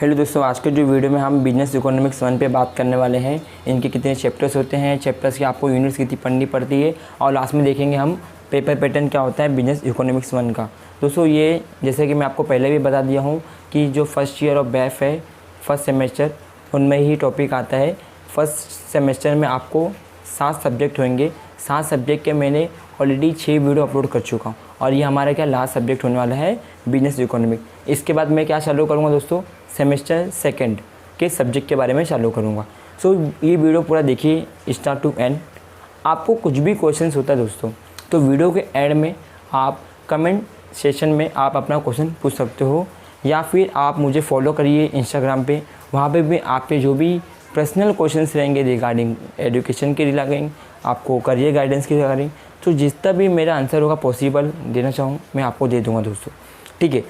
Hello दोस्तों, आज के जो वीडियो में हम बिजनेस इकोनॉमिक्स 1 पे बात करने वाले हैं। इनके कितने चैप्टर्स होते हैं, चैप्टर्स की आपको यूनिट्स कितनी पढ़नी पड़ती है, और लास्ट में देखेंगे हम पेपर पैटर्न क्या होता है बिजनेस इकोनॉमिक्स 1 का। दोस्तों ये जैसे कि मैं आपको पहले भी बता दिया हूँ कि जो फर्स्ट ईयर ऑफ बैफ है, फर्स्ट सेमेस्टर, उनमें ही टॉपिक आता है। फर्स्ट सेमेस्टर में आपको 7 सब्जेक्ट होंगे। 7 सब्जेक्ट के मैंने ऑलरेडी 6 वीडियो अपलोड कर चुका हूँ, और ये हमारा क्या लास्ट सब्जेक्ट होने वाला है बिजनेस इकोनॉमिक। इसके बाद मैं क्या चालू करूँगा दोस्तों, सेमेस्टर सेकंड के सब्जेक्ट के बारे में चालू करूँगा। सो ये वीडियो पूरा देखिए स्टार्ट टू एंड। आपको कुछ भी क्वेश्चंस होता है दोस्तों, तो वीडियो के एंड में आप कमेंट सेशन में आप अपना क्वेश्चन पूछ सकते हो, या फिर आप मुझे फॉलो करिए इंस्टाग्राम पे। वहाँ पे भी आपके जो भी पर्सनल क्वेश्चंस रहेंगे रिगार्डिंग एजुकेशन के रिगार्डिंग, आपको करियर गाइडेंस के रिगार्डिंग, तो जितना भी मेरा आंसर होगा पॉसिबल देना चाहूँ मैं आपको दे दूँगा दोस्तों। ठीक है,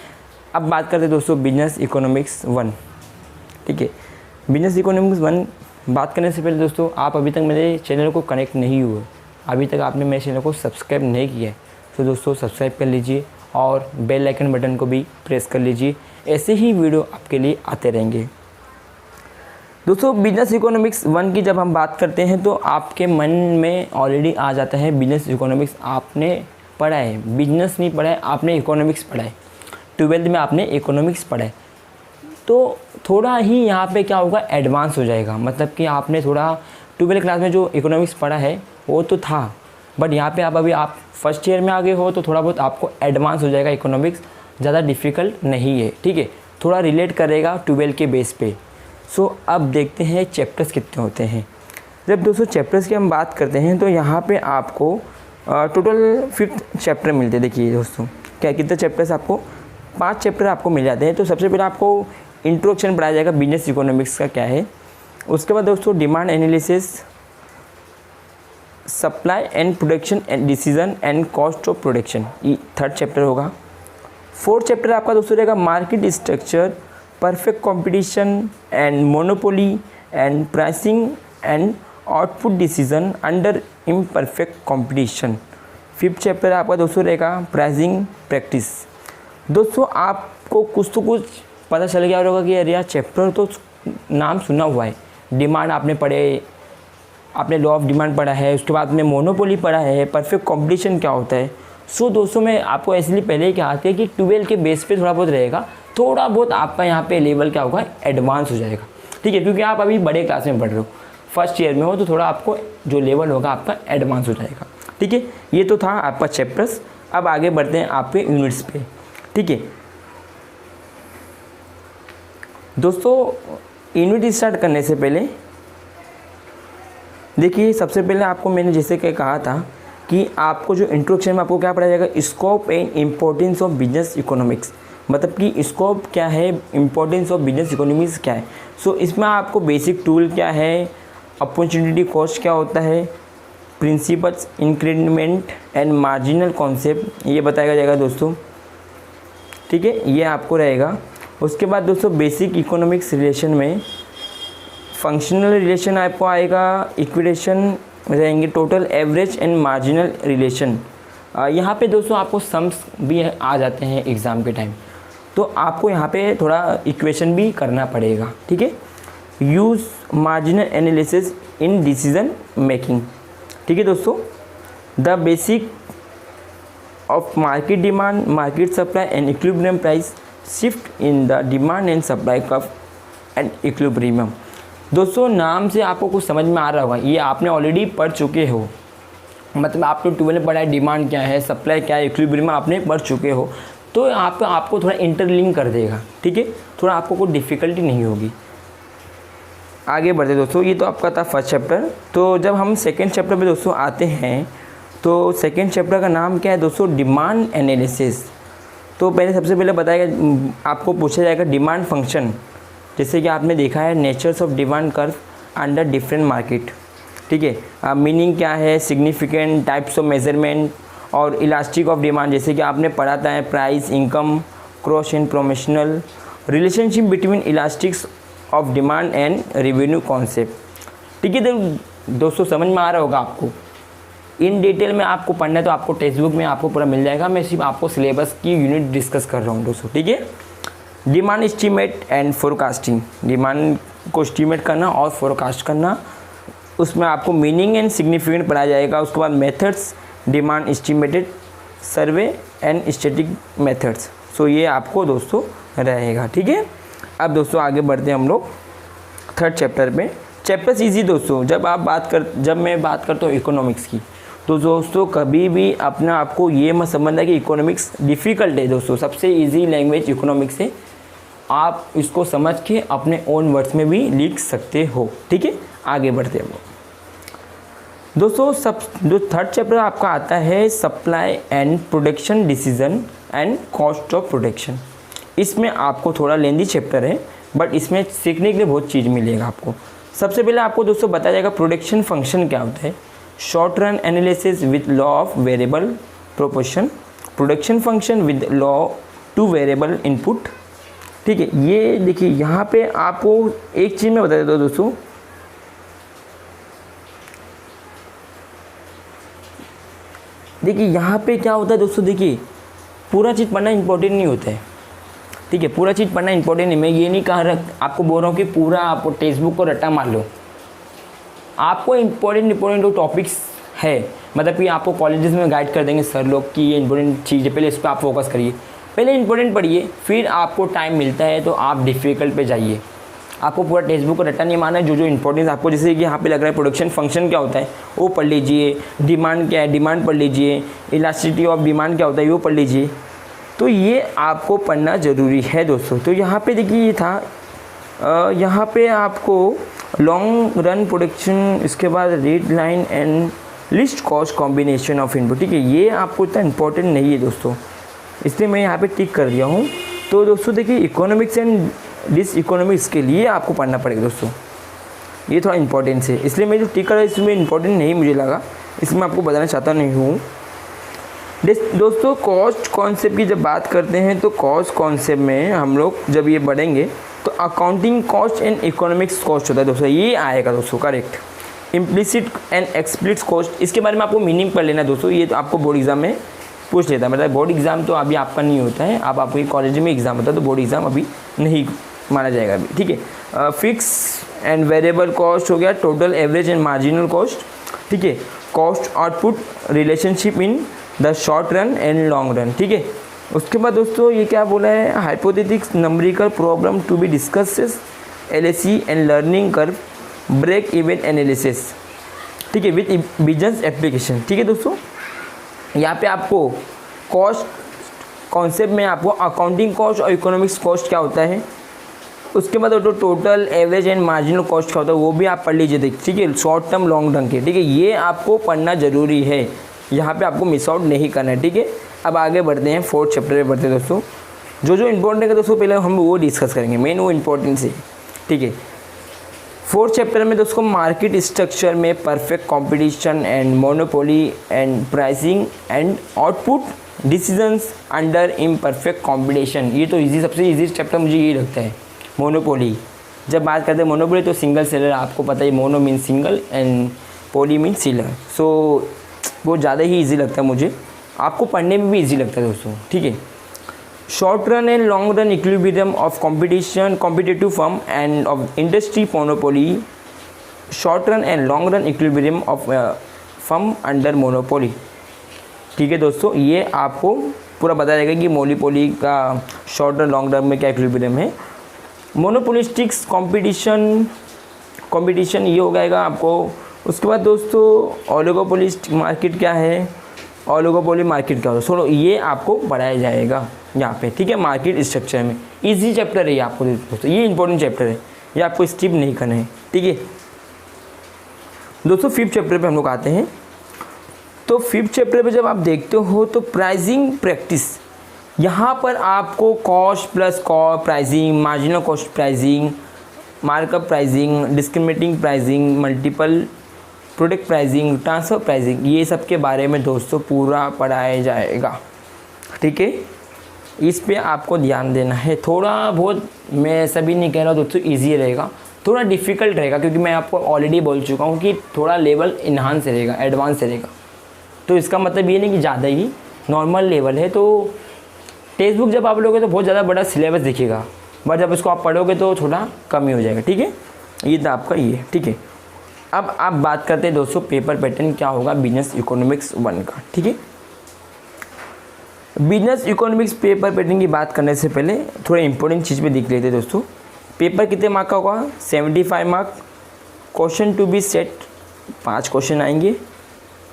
अब बात करते हैं दोस्तों बिजनेस इकोनॉमिक्स 1। ठीक है, बिजनेस इकोनॉमिक्स 1 बात करने से पहले दोस्तों, आप अभी तक मेरे चैनल को कनेक्ट नहीं हुए, अभी तक आपने मेरे चैनल को सब्सक्राइब नहीं किया है, तो दोस्तों सब्सक्राइब कर लीजिए और बेल आइकन बटन को भी प्रेस कर लीजिए। ऐसे ही वीडियो आपके लिए आते रहेंगे। दोस्तों बिजनेस इकोनॉमिक्स 1 की जब हम बात करते हैं तो आपके मन में ऑलरेडी आ जाता है बिजनेस इकोनॉमिक्स आपने पढ़ा है, बिजनेस नहीं पढ़ा है, आपने इकोनॉमिक्स पढ़ा है, 12th में आपने इकोनॉमिक्स पढ़ा है। तो थोड़ा ही यहाँ पे क्या होगा, एडवांस हो जाएगा। मतलब कि आपने थोड़ा 12th क्लास में जो इकोनॉमिक्स पढ़ा है वो तो था, बट यहाँ पे अभी आप फर्स्ट ईयर में आ गए हो, तो थोड़ा बहुत आपको एडवांस हो जाएगा। इकोनॉमिक्स ज़्यादा डिफ़िकल्ट नहीं है, ठीक है, थोड़ा रिलेट करेगा 12th के बेस पे। सो अब देखते हैं चैप्टर्स कितने होते हैं। जब दोस्तों चैप्टर्स की हम बात करते हैं तो यहाँ पे आपको टोटल 5 चैप्टर मिलते हैं। देखिए दोस्तों, क्या कितने चैप्टर्स आपको, 5 चैप्टर आपको मिल जाते हैं। तो सबसे पहले आपको इंट्रोडक्शन पढ़ाया जाएगा बिजनेस इकोनॉमिक्स का क्या है। उसके बाद दोस्तों demand analysis, supply and production and decision and cost of production, ये 3rd चैप्टर होगा। 4th चैप्टर आपका दोस्तों रहेगा market structure, perfect competition and monopoly and pricing and output decision under imperfect competition. 5th chapter आपका दोस्तों रहेगा pricing practice. दोस्तों आपको कुछ तो कुछ पता चल गया होगा कि यार चैप्टर तो नाम सुना हुआ है। डिमांड आपने पढ़े, आपने लॉ ऑफ डिमांड पढ़ा है, उसके बाद में मोनोपोली पढ़ा है, परफेक्ट कंपटीशन क्या होता है। सो दोस्तों मैं आपको इसलिए पहले ही कहा था कि 12 के बेस पे थोड़ा बहुत रहेगा, थोड़ा बहुत आपका यहाँ पे लेवल क्या होगा, एडवांस हो जाएगा। ठीक है, क्योंकि आप अभी बड़े क्लास में पढ़ रहे हो, फर्स्ट ईयर में हो, तो थोड़ा आपको जो लेवल होगा आपका एडवांस हो जाएगा। ठीक है, ये तो था आपका चैप्टर्स। अब आगे बढ़ते हैं आपके यूनिट्स पे। ठीक है दोस्तों, यूनिट स्टार्ट करने से पहले देखिए, सबसे पहले आपको मैंने जैसे कि कहा था कि आपको जो इंट्रोडक्शन में आपको क्या पढ़ाया जाएगा, scope and importance of business economics. मतलब कि स्कोप क्या है, इम्पोर्टेंस ऑफ बिजनेस इकोनॉमिक्स क्या है। सो इसमें आपको बेसिक टूल क्या है, अपॉर्चुनिटी कॉस्ट क्या होता है, principles, increment and marginal concept, ये बताया जाएगा दोस्तों। ठीक है, ये आपको रहेगा। उसके बाद दोस्तों बेसिक इकोनॉमिक्स रिलेशन में फंक्शनल रिलेशन आपको आएगा, इक्वेशन रहेंगे, total average and marginal relation. यहाँ पे दोस्तों आपको सम्स भी आ जाते हैं एग्ज़ाम के टाइम, तो आपको यहाँ पे थोड़ा इक्वेशन भी करना पड़ेगा। ठीक है, use marginal analysis in decision making. ठीक है दोस्तों, the basic of market demand, market supply and equilibrium price, shift in the demand and supply curve and equilibrium. दोस्तों नाम से आपको कुछ समझ में आ रहा होगा, ये आपने ऑलरेडी पढ़ चुके हो। मतलब आपने 12 में पढ़ा है, डिमांड क्या है, सप्लाई क्या है, इक्विलिब्रियम आपने पढ़ चुके हो, तो यहाँ पे आपको थोड़ा इंटरलिंक कर देगा। ठीक है, थोड़ा आपको कोई डिफ़िकल्टी नहीं होगी। आगे बढ़ते दोस्तों, ये तो आपका था फर्स्ट चैप्टर। तो जब हम सेकेंड चैप्टर पे दोस्तों आते हैं, तो सेकेंड चैप्टर का नाम क्या है दोस्तों, डिमांड एनालिसिस। तो पहले सबसे पहले बताएगा, आपको पूछा जाएगा डिमांड फंक्शन। जैसे कि आपने देखा है natures of demand curve under different market. ठीक है, मीनिंग क्या है, सिग्निफिकेंट, टाइप्स ऑफ मेजरमेंट और इलास्टिक ऑफ डिमांड, जैसे कि आपने पढ़ा था price, income, cross and promotional, relationship between elastics of demand and revenue concept. ठीक है दोस्तों, समझ में आ रहा होगा आपको। इन डिटेल में आपको पढ़ना है तो आपको टेक्स्ट बुक में आपको पूरा मिल जाएगा। मैं सिर्फ आपको सिलेबस की यूनिट डिस्कस कर रहा हूँ दोस्तों। ठीक है, demand estimate and forecasting, demand को एस्टीमेट करना और फोरकास्ट करना, उसमें आपको मीनिंग एंड सिग्निफिकेंट पढ़ाया जाएगा। उसके बाद methods, demand estimated, survey and static methods. So ये आपको दोस्तों रहेगा, ठीक है। अब दोस्तों आगे बढ़ते हैं हम लोग थर्ड चैप्टर में। चैप्टर्स इजी दोस्तों, जब मैं बात करता हूँ इकोनॉमिक्स की, तो दोस्तों कभी भी अपना आपको ये मत समझना कि इकोनॉमिक्स डिफ़िकल्ट है। दोस्तों सबसे इजी लैंग्वेज इकोनॉमिक्स है, आप इसको समझ के अपने ओन वर्ड्स में भी लिख सकते हो, ठीक है। आगे बढ़ते हैं हम लोग दोस्तों। जो थर्ड चैप्टर आपका आता है supply and production decision and cost of production. इसमें आपको थोड़ा लेंदी चैप्टर है, बट इसमें सीखने के लिए बहुत चीज़ मिलेगा आपको। सबसे पहले आपको दोस्तों बताया जाएगा प्रोडक्शन फंक्शन क्या होता है, short run analysis with law of variable proportion, production function with law two variable input, ठीक है। ये देखिए यहाँ पे आपको एक चीज़ मैं बता देता हूँ दोस्तों, देखिए यहाँ पे क्या होता है दोस्तों, देखिए पूरा चीज़ पढ़ना इंपॉर्टेंट नहीं होता है, ठीक है। पूरा चीज़ पढ़ना इंपॉर्टेंट नहीं, मैं ये नहीं आपको बोल रहा हूँ कि पूरा आपको टेक्स्ट बुक को रट्टा मार लो। आपको इंपॉर्टेंट टॉपिक्स है, मतलब कि आपको कॉलेजेस में गाइड कर देंगे सर लोग कि ये इंपॉर्टेंट चीज़ है, पहले इस पर आप फोकस करिए, पहले इंपॉर्टेंट पढ़िए, फिर आपको टाइम मिलता है तो आप डिफ़िकल्ट पे जाइए। आपको पूरा टेक्स्ट बुक को रट्टा नहीं मारना है, जो इंपॉर्टेंस आपको, जैसे कि यहाँ पे लग रहा है प्रोडक्शन फंक्शन क्या होता है वो पढ़ लीजिए, डिमांड क्या है डिमांड पढ़ लीजिए, इलास्टिसिटी ऑफ डिमांड क्या होता है वो पढ़ लीजिए। तो ये आपको पढ़ना ज़रूरी है दोस्तों। तो यहाँ पे देखिए ये था, यहाँ पे आपको लॉन्ग रन प्रोडक्शन, इसके बाद red line and list cost combination of input, ठीक है। ये आपको इतना इंपॉर्टेंट नहीं है दोस्तों, इसलिए मैं यहाँ पे टिक कर दिया हूँ। तो दोस्तों देखिए इकोनॉमिक्स एंड डिस इकोनॉमिक्स के लिए आपको पढ़ना पड़ेगा दोस्तों, ये थोड़ा इंपॉर्टेंस है, इसलिए मैं जो टिक कर रहा हूँ इसमें इंपॉर्टेंट नहीं मुझे लगा, इसमें आपको बताना चाहता नहीं हूँ। दोस्तों कॉस्ट कॉन्सेप्ट की जब बात करते हैं तो कॉस्ट कॉन्सेप्ट में हम लोग जब ये बढ़ेंगे तो accounting cost and economics cost होता है दोस्तों, ये आएगा दोस्तों correct. Implicit and explicit cost, इसके बारे में आपको मीनिंग पढ़ लेना दोस्तों, ये तो आपको बोर्ड एग्जाम में पूछ लेता है। मतलब बोर्ड एग्जाम तो अभी आपका नहीं होता है, आप आपको कॉलेज में एग्जाम होता है, तो बोर्ड एग्जाम अभी नहीं माना जाएगा अभी, ठीक है। फिक्स एंड वेरिएबल कॉस्ट हो गया, total average and marginal cost, ठीक है। Cost output relationship in the short run and long run, ठीक है। उसके बाद दोस्तों ये क्या बोला है, hypothetical numerical problem to be discusses, LAC and learning curve, break even analysis, ठीक है, विद बिजनेस एप्लीकेशन, ठीक है दोस्तों। यहाँ पे आपको कॉस्ट कॉन्सेप्ट में आपको अकाउंटिंग कॉस्ट और इकोनॉमिक्स कॉस्ट क्या होता है, उसके बाद तो total average and marginal cost क्या होता है वो भी आप पढ़ लीजिए, ठीक है। शॉर्ट टर्म लॉन्ग टर्म के, ठीक है, ये आपको पढ़ना ज़रूरी है, यहाँ पे आपको मिस आउट नहीं करना है, ठीक है। अब आगे बढ़ते हैं फोर्थ चैप्टर में बढ़ते हैं दोस्तों। जो इंपॉर्टेंट है दोस्तों पहले हम वो डिस्कस करेंगे, मेन वो इंपॉर्टेंस है, ठीक है। फोर्थ चैप्टर में दोस्तों मार्केट स्ट्रक्चर में perfect competition and monopoly and pricing and output decisions under imperfect competition, ये तो इजी, सबसे इजी चैप्टर मुझे यही लगता है। मोनोपोली, जब बात करते हैं मोनोपोली तो सिंगल सेलर, आपको पता है mono mean single and poly mean seller, so वो ज़्यादा ही ईजी लगता है मुझे, आपको पढ़ने में भी ईजी लगता है दोस्तों, ठीक है। Short run and long run equilibrium of competition competitive firm end of industry monopoly, short run and long run equilibrium of firm under monopoly, ठीक है दोस्तों। ये आपको पूरा बताया जाएगा कि मोनोपोली का शॉर्ट रन लॉन्ग रन में क्या इक्विलिब्रियम है। मोनोपोलिस्टिक्स कंपटीशन ये हो जाएगा आपको। उसके बाद दोस्तों ओलिगोपोलिस्ट मार्केट क्या है, ओलिगोपोली मार्केट क्या होता है, सो ये आपको पढ़ाया जाएगा यहाँ पे, ठीक है, मार्केट स्ट्रक्चर में। इजी चैप्टर है ये आपको दोस्तों, ये इंपॉर्टेंट चैप्टर है, ये आपको स्किप नहीं करना है, ठीक है दोस्तों। फिफ्थ चैप्टर पे हम लोग आते हैं। तो फिफ्थ चैप्टर पे जब आप देखते हो तो प्राइसिंग प्रैक्टिस, यहाँ पर आपको cost plus cost pricing, marginal cost pricing, markup pricing, discriminating pricing, multiple product pricing, transfer pricing, ये सब के बारे में दोस्तों पूरा पढ़ाया जाएगा, ठीक है। इस पे आपको ध्यान देना है थोड़ा बहुत, मैं ऐसा भी नहीं कह रहा दोस्तों ईजी रहेगा, थोड़ा डिफ़िकल्ट रहेगा, क्योंकि मैं आपको ऑलरेडी बोल चुका हूँ कि थोड़ा लेवल इन्हांस रहेगा, एडवांस रहेगा। तो इसका मतलब ये नहीं कि ज़्यादा ही नॉर्मल लेवल है, तो टेक्स्ट बुक जब आप लोगे तो बहुत ज़्यादा बड़ा सिलेबस दिखेगा, बट जब इसको आप पढ़ोगे तो थोड़ा कम ही हो जाएगा। ठीक है, ये था आपका ये। ठीक है, अब आप बात करते हैं दोस्तों पेपर पैटर्न क्या होगा बिजनेस इकोनॉमिक्स 1 का। ठीक है, बिजनेस इकोनॉमिक्स पेपर पैटर्न की बात करने से पहले थोड़ा इंपॉर्टेंट चीज़ भी देख लेते हैं दोस्तों। पेपर कितने मार्क का होगा? 75 mark. Question to be set 5 question आएंगे।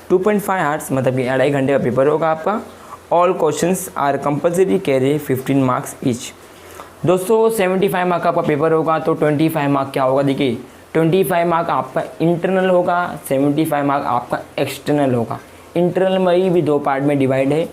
2.5 आवर्स मतलब कि 2.5 घंटे का पेपर होगा आपका। All questions are compulsory carry 15 marks each. दोस्तों 75 मार्क का आपका पेपर होगा तो 25 मार्क क्या होगा? देखिए 25 मार्क आपका इंटरनल होगा, 75 मार्क आपका एक्सटर्नल होगा। इंटरनल में भी 2 पार्ट में डिवाइड है,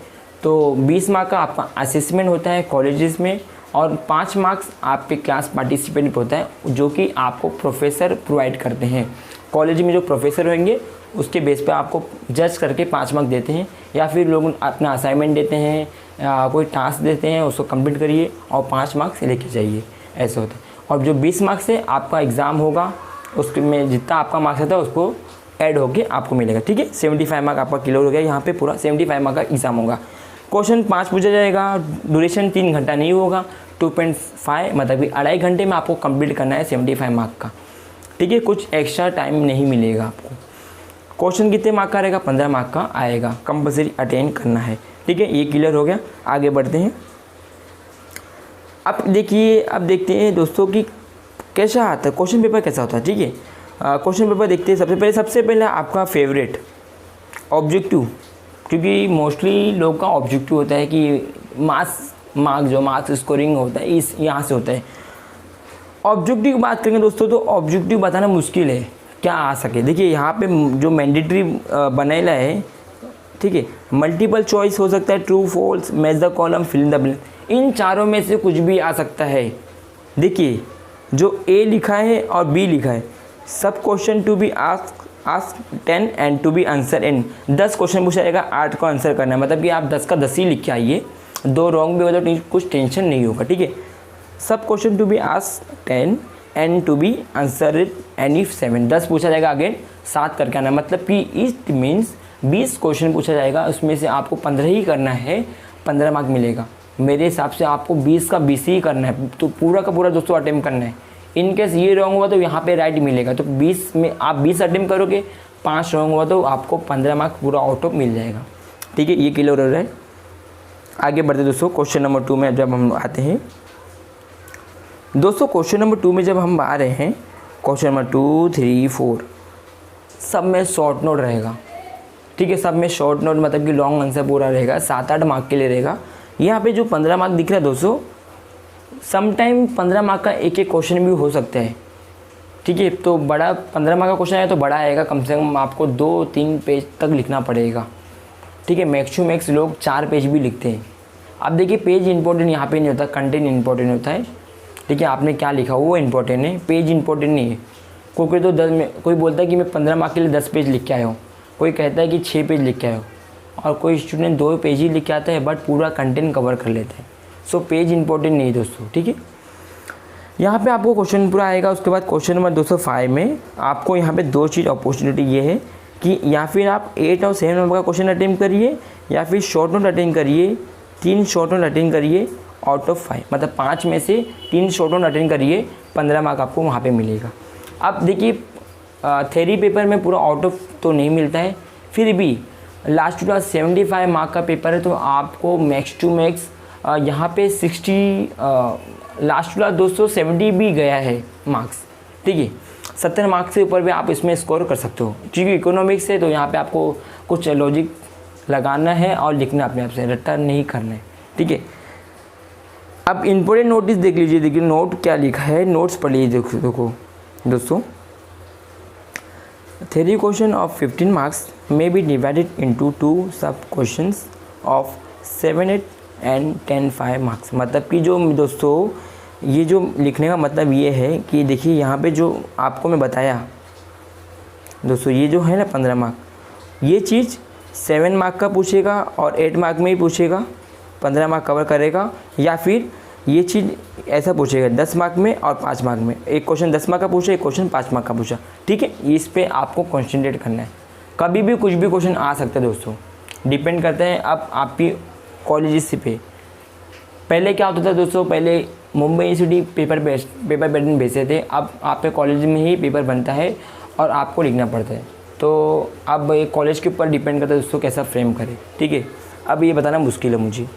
तो 20 मार्क का आपका असेसमेंट होता है कॉलेजेस में, और 5 मार्क्स आपके क्लास पार्टिसिपेंट होता है जो कि आपको प्रोफेसर प्रोवाइड करते हैं। कॉलेज में जो प्रोफेसर होंगे उसके बेस पे आपको जज करके 5 मार्क देते हैं, या फिर लोग अपना असाइनमेंट देते हैं या कोई टास्क देते हैं, उसको कंप्लीट करिए और 5 मार्क्स लेके जाइए, ऐसे होता है। और जो 20 मार्क्स से आपका एग्ज़ाम होगा उसमें जितना आपका मार्क्स आता है उसको ऐड होके आपको मिलेगा। ठीक है, 75 मार्क आपका क्लियर हो गया। यहाँ पे पूरा 75 मार्क का एग्ज़ाम होगा। क्वेश्चन 5 पूछा जाएगा। ड्यूरेशन 3 घंटा नहीं होगा, 2.5 मतलब कि 2.5 घंटे में आपको कंप्लीट करना है 75 मार्क का। ठीक है, कुछ एक्स्ट्रा टाइम नहीं मिलेगा आपको। क्वेश्चन कितने मार्क का रहेगा? 15 मार्क का आएगा, कंपलसरी अटेंड करना है। ठीक है, ये क्लियर हो गया। आगे बढ़ते हैं। अब देखिए, अब देखते हैं दोस्तों कि कैसा आता है क्वेश्चन पेपर, कैसा होता है। ठीक है, क्वेश्चन पेपर देखते हैं। सबसे पहले आपका फेवरेट ऑब्जेक्टिव, क्योंकि मोस्टली लोग का ऑब्जेक्टिव होता है कि मार्क्स स्कोरिंग होता है इस यहाँ से होता है। ऑब्जेक्टिव की बात करेंगे दोस्तों तो ऑब्जेक्टिव बताना मुश्किल है, क्या आ सके। देखिए यहाँ पे जो मैंडेटरी बनेला है, ठीक है, मल्टीपल चॉइस हो सकता है, true false, match the column, fill in the blank. इन चारों में से कुछ भी आ सकता है। देखिए जो ए लिखा है और बी लिखा है, सब question to be ask 10 and to be answer in 10 question पूछा जाएगा, 8 को आंसर करना है। मतलब कि आप 10 का 10 ही लिख के आइए, 2 रॉन्ग भी हो तो कुछ टेंशन नहीं होगा। ठीक है, सब question to be ask 10 and to be answer it any 7, 10 पूछा जाएगा, अगेन 7 करके आना। मतलब कि इट मीन्स 20 क्वेश्चन पूछा जाएगा, उसमें से आपको 15 ही करना है, 15 मार्क मिलेगा। मेरे हिसाब से आपको 20 का 20 ही करना है, तो पूरा का पूरा दोस्तों अटेम्प्ट करना है। इन केस ये रॉन्ग हुआ तो यहाँ पे राइट मिलेगा, तो 20 में आप 20 अटेम्प्ट करोगे, 5 रॉन्ग हुआ तो आपको 15 मार्क पूरा ऑटो मिल जाएगा। ठीक है, ये क्लियर हो रहा है। आगे बढ़ते दोस्तों क्वेश्चन नंबर 2 में जब हम आते हैं दोस्तों, क्वेश्चन नंबर 2 में जब हम आ रहे हैं, क्वेश्चन नंबर 2, 3, 4 सब में शॉर्ट नोट रहेगा। ठीक है, सब में शॉर्ट नोट मतलब कि लॉन्ग आंसर पूरा रहेगा, 7-8 मार्क के लिए रहेगा। यहाँ पे जो 15 मार्क दिख रहा है दोस्तों, समटाइम 15 मार्क का एक क्वेश्चन भी हो सकता है। ठीक है, तो बड़ा 15 मार्क का क्वेश्चन आया तो बड़ा आएगा, कम से कम आपको 2-3 पेज तक लिखना पड़ेगा। ठीक है, मैक्स टू मैक्स लोग 4 पेज भी लिखते हैं। अब देखिए पेज इंपॉर्टेंट यहाँ पे नहीं होता, कंटेंट इंपॉर्टेंट होता है। ठीक है, आपने क्या लिखा वो इंपॉर्टेंट है, पेज इंपॉर्टेंट नहीं है। कोई तो 10 में कोई बोलता है कि मैं 15 मार्क के लिए 10 पेज लिख के आया हूँ, कोई कहता है कि 6 पेज लिख के आया हूँ, और कोई स्टूडेंट 2 पेज ही लिख के आता है बट पूरा कंटेंट कवर कर लेते हैं। सो पेज इंपॉर्टेंट नहीं दोस्तों। ठीक है, यहाँ पे आपको क्वेश्चन पूरा आएगा। उसके बाद क्वेश्चन नंबर 205 में आपको यहाँ पे 2 चीज़ अपॉर्चुनिटी ये है कि या फिर आप 8 और 7 नंबर का क्वेश्चन अटेम्प्ट करिए, या फिर शॉर्ट नोट अटेम्प्ट करिए, 3 शॉर्ट नोट अटेम्प्ट करिए आउट ऑफ 5, मतलब 5 में से 3 शॉर्ट नोट अटेम्प्ट करिए, 15 मार्क आपको वहाँ पे मिलेगा। अब देखिए थ्योरी पेपर में पूरा आउट ऑफ तो नहीं मिलता है, फिर भी लास्ट टू लास्ट 75 मार्क का पेपर है, तो आपको मैक्स टू मैक्स यहाँ पे 60 लास्ट टू लास्ट दोस्तों 70 भी गया है मार्क्स। ठीक है, 70 मार्क्स से ऊपर भी आप इसमें स्कोर कर सकते हो, क्योंकि इकोनॉमिक्स है तो यहाँ पे आपको कुछ लॉजिक लगाना है और लिखना अपने आप से, रट्टा नहीं करना है। ठीक है, अब इम्पोर्टेंट नोटिस देख लीजिए। देखिए नोट क्या लिखा है, नोट्स पढ़ लीजिए देखो दोस्तों। Theory question of 15 marks may be divided into 2 सब क्वेश्चंस ऑफ 7, 8 एंड 10, 5 मार्क्स। मतलब कि जो दोस्तों ये जो लिखने का मतलब ये है कि देखिए यहाँ पे जो आपको मैं बताया दोस्तों, ये जो है ना 15 मार्क, ये चीज़ 7 मार्क का पूछेगा और 8 मार्क में ही पूछेगा, 15 मार्क कवर करेगा, या फिर ये चीज़ ऐसा पूछेगा 10 मार्क में और 5 मार्क में। एक क्वेश्चन 10 मार्क का पूछा, एक क्वेश्चन 5 मार्क का पूछा। ठीक है, इस पर आपको कॉन्सेंट्रेट करना है। कभी भी कुछ भी क्वेश्चन आ सकता है दोस्तों, डिपेंड करता है अब आपकी कॉलेज पे। पहले क्या होता था दोस्तों, पहले मुंबई यूनिवर्सिटी पेपर पैटर्न भेजते थे, अब आपके कॉलेज में ही पेपर बनता है और आपको लिखना पड़ता है। तो अब ये कॉलेज के ऊपर डिपेंड करता है दोस्तों कैसा फ्रेम करें, ठीक है। अब ये बताना मुश्किल है मुझे,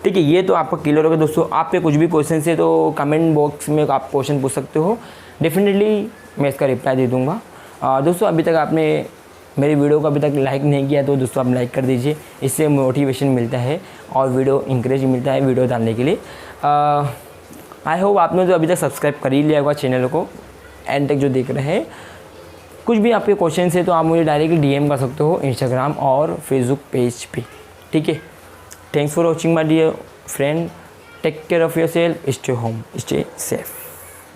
ठीक है। ये तो आपका क्लियर होगा दोस्तों। आपके कुछ भी क्वेश्चन है तो कमेंट बॉक्स में आप क्वेश्चन पूछ सकते हो, डेफिनेटली मैं इसका रिप्लाई दे दूँगा। दोस्तों अभी तक आपने मेरी वीडियो को अभी तक लाइक नहीं किया तो दोस्तों आप लाइक कर दीजिए, इससे मोटिवेशन मिलता है और वीडियो इंकरेज मिलता है वीडियो डालने के लिए। आई होप आपने जो अभी तक सब्सक्राइब कर ही लिया होगा चैनल को, एंड तक जो देख रहे हैं। कुछ भी आपके क्वेश्चन है तो आप मुझे डायरेक्टली DM कर सकते हो इंस्टाग्राम और फेसबुक पेज पे, ठीक है। Thanks for watching my dear friend, take care of yourself, stay home, stay safe.